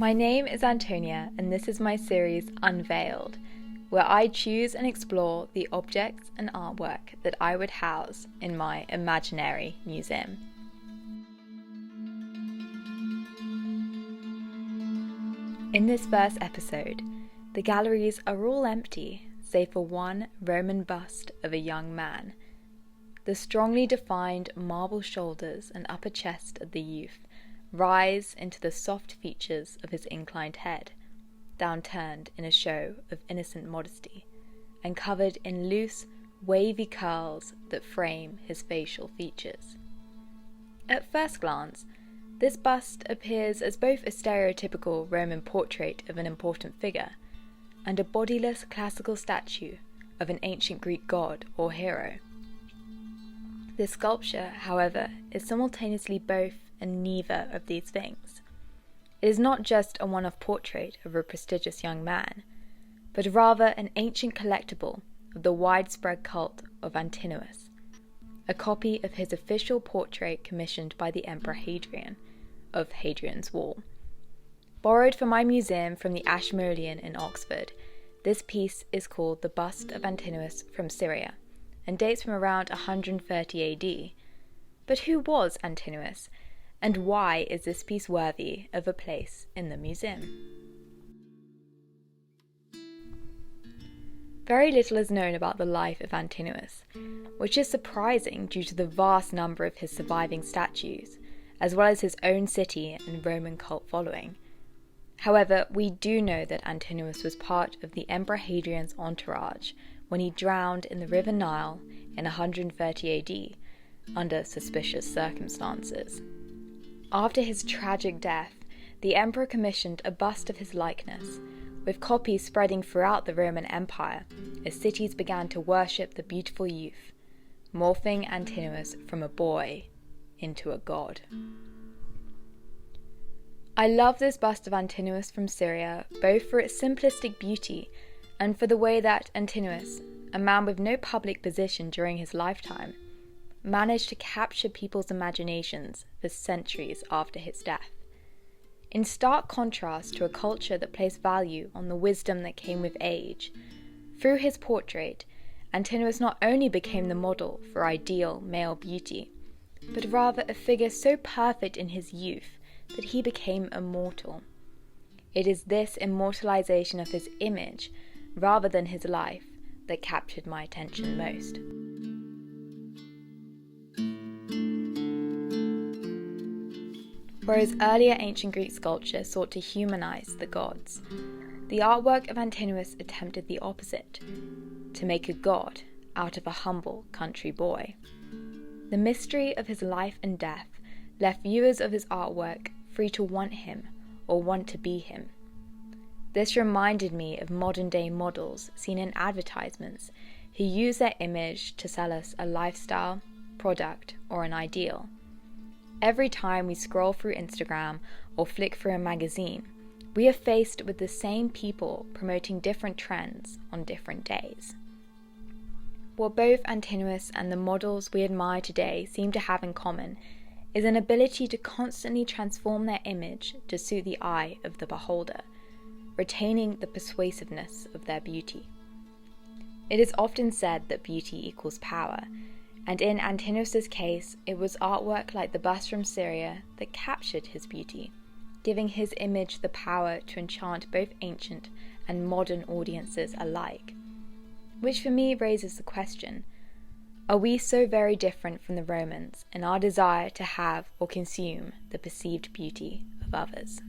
My name is Antonia, and this is my series Unveiled, where I choose and explore the objects and artwork that I would house in my imaginary museum. In this first episode, the galleries are all empty, save for one Roman bust of a young man. The strongly defined marble shoulders and upper chest of the youth rise into the soft features of his inclined head, downturned in a show of innocent modesty, and covered in loose, wavy curls that frame his facial features. At first glance, this bust appears as both a stereotypical Roman portrait of an important figure and a bodiless classical statue of an ancient Greek god or hero. This sculpture, however, is simultaneously both and neither of these things. It is not just a one-off portrait of a prestigious young man, but rather an ancient collectible of the widespread cult of Antinous, a copy of his official portrait commissioned by the Emperor Hadrian, of Hadrian's Wall. Borrowed for my museum from the Ashmolean in Oxford, this piece is called the Bust of Antinous from Syria, and dates from around 130 AD. But who was Antinous, and why is this piece worthy of a place in the museum? Very little is known about the life of Antinous, which is surprising due to the vast number of his surviving statues, as well as his own city and Roman cult following. However, we do know that Antinous was part of the Emperor Hadrian's entourage when he drowned in the River Nile in 130 AD under suspicious circumstances. After his tragic death, the emperor commissioned a bust of his likeness, with copies spreading throughout the Roman Empire as cities began to worship the beautiful youth, morphing Antinous from a boy into a god. I love this bust of Antinous from Syria both for its simplistic beauty and for the way that Antinous, a man with no public position during his lifetime, managed to capture people's imaginations for centuries after his death. In stark contrast to a culture that placed value on the wisdom that came with age, through his portrait, Antinous not only became the model for ideal male beauty, but rather a figure so perfect in his youth that he became immortal. It is this immortalization of his image, rather than his life, that captured my attention most. Whereas earlier ancient Greek sculpture sought to humanize the gods, the artwork of Antinous attempted the opposite, to make a god out of a humble country boy. The mystery of his life and death left viewers of his artwork free to want him or want to be him. This reminded me of modern-day models seen in advertisements who use their image to sell us a lifestyle, product, or an ideal. Every time we scroll through Instagram or flick through a magazine, we are faced with the same people promoting different trends on different days. What both Antinous and the models we admire today seem to have in common is an ability to constantly transform their image to suit the eye of the beholder, retaining the persuasiveness of their beauty. It is often said that beauty equals power, and in Antinous' case, it was artwork like the bust from Syria that captured his beauty, giving his image the power to enchant both ancient and modern audiences alike. Which for me raises the question, are we so very different from the Romans in our desire to have or consume the perceived beauty of others?